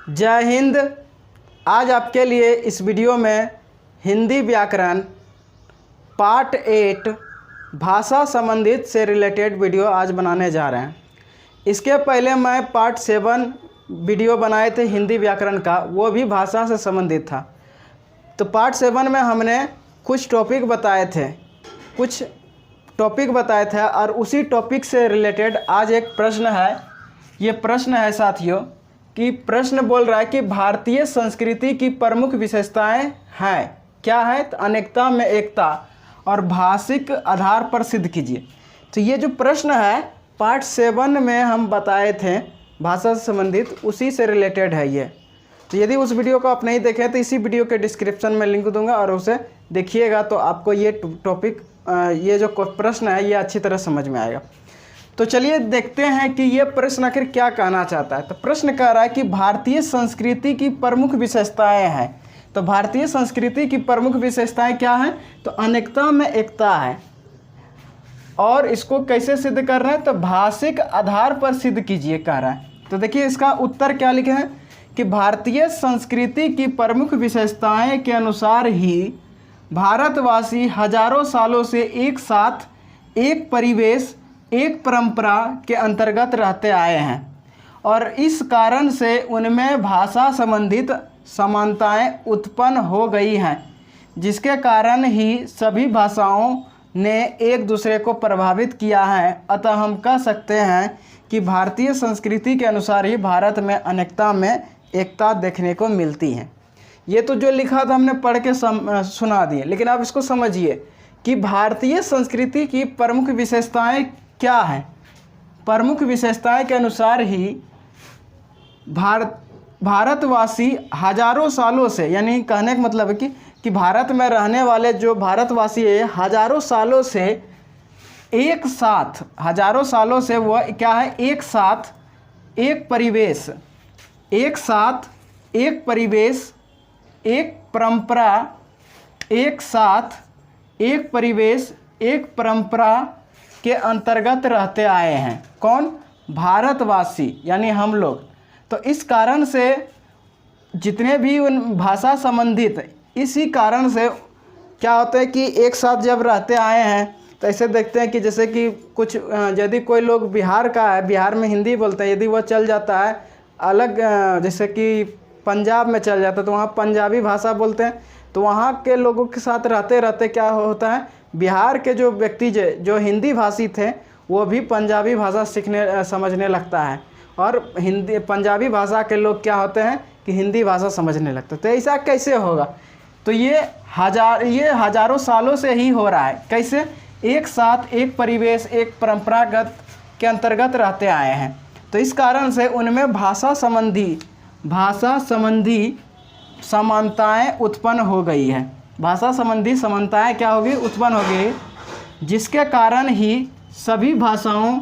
जय हिंद। आज आपके लिए इस वीडियो में हिंदी व्याकरण पार्ट 8 भाषा संबंधित से रिलेटेड वीडियो आज बनाने जा रहे हैं। इसके पहले मैं पार्ट 7 वीडियो बनाए थे हिंदी व्याकरण का, वो भी भाषा से संबंधित था। तो पार्ट 7 में हमने कुछ टॉपिक बताए थे और उसी टॉपिक से रिलेटेड आज एक प्रश्न है। ये प्रश्न है साथियों कि प्रश्न बोल रहा है कि भारतीय संस्कृति की प्रमुख विशेषताएं हैं क्या है, तो अनेकता में एकता और भाषिक आधार पर सिद्ध कीजिए। तो ये जो प्रश्न है पार्ट 7 में हम बताए थे भाषा से संबंधित, उसी से रिलेटेड है ये। तो यदि उस वीडियो को आप नहीं देखें तो इसी वीडियो के डिस्क्रिप्शन में लिंक दूंगा और उसे देखिएगा तो आपको ये टॉपिक ये जो प्रश्न है ये अच्छी तरह समझ में आएगा। तो चलिए देखते हैं कि ये प्रश्न आखिर क्या कहना चाहता है। तो प्रश्न कह रहा है कि भारतीय संस्कृति की प्रमुख विशेषताएं हैं। तो भारतीय संस्कृति की प्रमुख विशेषताएं क्या हैं, तो अनेकता में एकता है। और इसको कैसे सिद्ध कर रहे हैं, तो भाषिक आधार पर सिद्ध कीजिए कह रहा है। तो देखिए इसका उत्तर क्या लिखे हैं कि भारतीय संस्कृति की प्रमुख विशेषताएं के अनुसार ही भारतवासी हजारों सालों से एक साथ एक परिवेश एक परंपरा के अंतर्गत रहते आए हैं और इस कारण से उनमें भाषा संबंधित समानताएं उत्पन्न हो गई हैं, जिसके कारण ही सभी भाषाओं ने एक दूसरे को प्रभावित किया है। अतः हम कह सकते हैं कि भारतीय संस्कृति के अनुसार ही भारत में अनेकता में एकता देखने को मिलती है। ये तो जो लिखा था हमने पढ़ के सुना दिए, लेकिन आप इसको समझिए कि भारतीय संस्कृति की प्रमुख विशेषताएं क्या है। प्रमुख विशेषताएं के अनुसार ही भारतवासी हजारों सालों से, यानी कहने का मतलब है कि भारत में रहने वाले जो भारतवासी है हजारों सालों से एक साथ, हजारों सालों से वो क्या है, एक साथ एक परिवेश, एक साथ एक परिवेश एक परंपरा, एक साथ एक परिवेश एक परंपरा के अंतर्गत रहते आए हैं। कौन? भारतवासी यानी हम लोग। तो इस कारण से जितने भी उन भाषा संबंधित, इसी कारण से क्या होता है कि एक साथ जब रहते आए हैं तो ऐसे देखते हैं कि जैसे कि कुछ यदि कोई लोग बिहार का है, बिहार में हिंदी बोलते हैं, यदि वह चल जाता है अलग जैसे कि पंजाब में चल जाता है तो वहाँ पंजाबी भाषा बोलते हैं। तो वहाँ के लोगों के साथ रहते रहते क्या होता है, बिहार के जो व्यक्ति जो हिंदी भाषी थे वो भी पंजाबी भाषा सीखने समझने लगता है और हिंदी पंजाबी भाषा के लोग क्या होते हैं कि हिंदी भाषा समझने लगते हैं। तो ऐसा कैसे होगा, तो ये हजारों सालों से ही हो रहा है। कैसे? एक साथ एक परिवेश एक परंपरागत के अंतर्गत रहते आए हैं, तो इस कारण से उनमें भाषा संबंधी समानताएं उत्पन्न हो गई है। भाषा संबंधी समानताएं क्या होगी, उत्पन्न हो गई, जिसके कारण ही सभी भाषाओं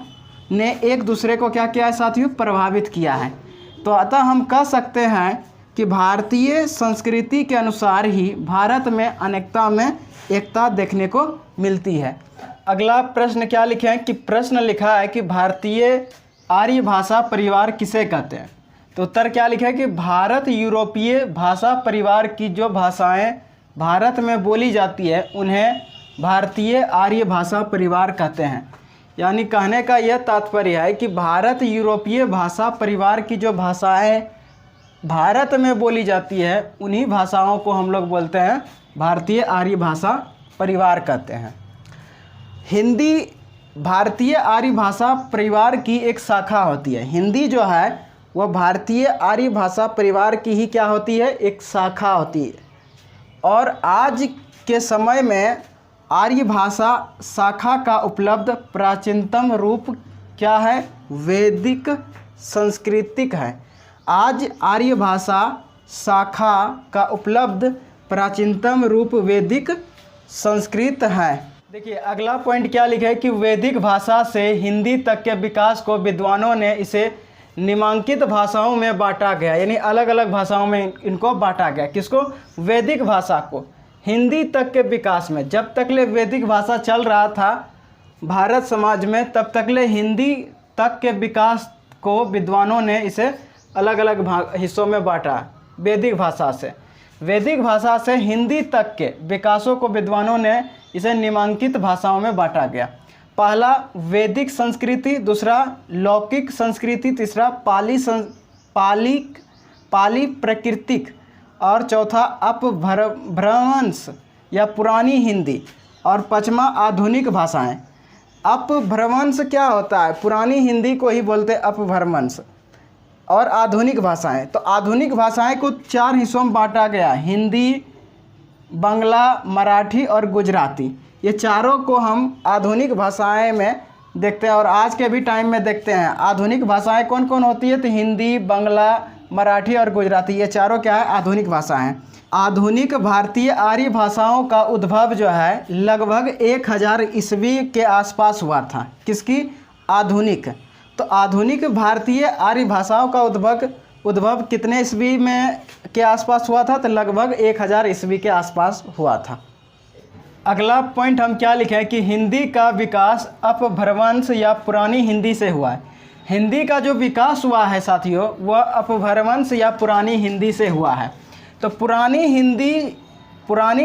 ने एक दूसरे को क्या किया है साथियों, प्रभावित किया है। तो अतः हम कह सकते हैं कि भारतीय संस्कृति के अनुसार ही भारत में अनेकता में एकता देखने को मिलती है। अगला प्रश्न क्या लिखे हैं कि प्रश्न लिखा है कि भारतीय आर्य भाषा परिवार किसे कहते हैं। तो उत्तर क्या लिखा है कि भारत यूरोपीय भाषा परिवार की जो भाषाएं भारत में बोली जाती है उन्हें भारतीय आर्य भाषा परिवार कहते हैं। यानी कहने का यह तात्पर्य है कि भारत यूरोपीय भाषा परिवार की जो भाषाएं भारत में बोली जाती है उन्हीं भाषाओं को हम लोग बोलते हैं भारतीय आर्य भाषा परिवार कहते हैं। हिंदी भारतीय आर्य भाषा परिवार की एक शाखा होती है। हिंदी जो है वह भारतीय आर्य भाषा परिवार की ही क्या होती है, एक शाखा होती है। और आज के समय में आर्य भाषा शाखा का उपलब्ध प्राचीनतम रूप क्या है, वैदिक संस्कृतिक है। आज आर्य भाषा शाखा का उपलब्ध प्राचीनतम रूप वैदिक संस्कृत है। देखिए अगला पॉइंट क्या लिखा है कि वैदिक भाषा से हिंदी तक के विकास को विद्वानों ने इसे निम्नांकित भाषाओं में बांटा गया, यानी अलग अलग भाषाओं में इनको बांटा गया। किसको? वैदिक भाषा को। हिंदी तक के विकास में जब तक ले वैदिक भाषा चल रहा था भारत समाज में, तब तक ले हिंदी तक के विकास को विद्वानों ने इसे अलग अलग हिस्सों में बांटा वैदिक भाषा से। वैदिक भाषा से हिंदी तक के विकासों को विद्वानों ने इसे निम्नांकित भाषाओं में बांटा गया। पहला वैदिक संस्कृति, दूसरा लौकिक संस्कृति, तीसरा पाली प्राकृतिक और चौथा अपभ्रंश या पुरानी हिंदी और पांचवा आधुनिक भाषाएं। अपभ्रंश क्या होता है? पुरानी हिंदी को ही बोलते हैं अपभ्रंश। और आधुनिक भाषाएं, तो आधुनिक भाषाएं को 4 हिस्सों में बांटा गया, हिंदी, बांग्ला, मराठी और गुजराती। ये चारों को हम आधुनिक भाषाएं में देखते हैं और आज के भी टाइम में देखते हैं। आधुनिक भाषाएं कौन कौन होती है? तो हिंदी, बांग्ला, मराठी और गुजराती, ये चारों क्या है? आधुनिक भाषाएं। आधुनिक भारतीय आर्य भाषाओं का उद्भव जो है लगभग 1000 ईस्वी के आसपास हुआ था। किसकी? आधुनिक। तो आधुनिक भारतीय आर्य भाषाओं का उद्भव कितने ईस्वी में के आसपास हुआ था? तो लगभग 1000 ईस्वी के आसपास हुआ था। अगला पॉइंट हम क्या लिखे हैं कि हिंदी का विकास अपभ्रंश या पुरानी हिंदी से हुआ है। हिंदी का जो विकास हुआ है साथियों, वह अपभ्रंश या पुरानी हिंदी से हुआ है। तो पुरानी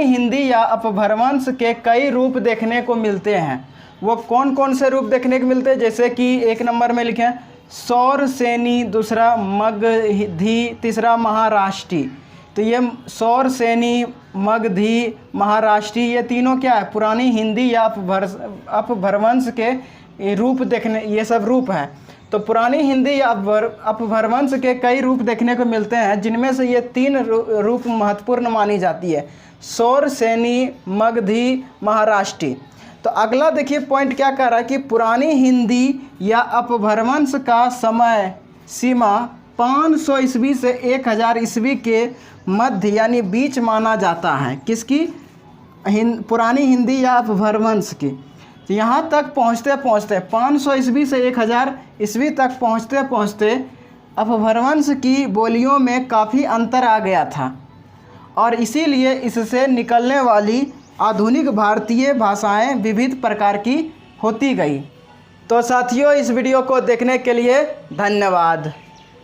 हिंदी या अपभ्रंश के कई रूप देखने को मिलते हैं। वो कौन कौन से रूप देखने को मिलते हैं? जैसे कि 1 नंबर में लिखें सौरसेनी, दूसरा मगधी, तीसरा महाराष्ट्री। तो ये सौरसेनी, मगधी, महाराष्ट्री, ये तीनों क्या है? पुरानी हिंदी या अपभ्रंश के रूप देखने, ये सब रूप हैं। तो पुरानी हिंदी या अपभ्रंश के कई रूप देखने को मिलते हैं, जिनमें से ये 3 रूप महत्वपूर्ण मानी जाती है, सौरसेनी, मगधी, महाराष्ट्री। तो अगला देखिए पॉइंट क्या कह रहा है कि पुरानी हिंदी या अपभ्रंश का समय सीमा 500 ईस्वी से 1000 ईस्वी के मध्य यानी बीच माना जाता है। किसकी? पुरानी हिंदी या अपभ्रंश की। तो यहाँ तक पहुँचते 500 ईस्वी से 1000 ईस्वी तक पहुँचते अपभ्रंश की बोलियों में काफ़ी अंतर आ गया था और इसीलिए इससे निकलने वाली आधुनिक भारतीय भाषाएं विविध प्रकार की होती गई। तो साथियों, इस वीडियो को देखने के लिए धन्यवाद।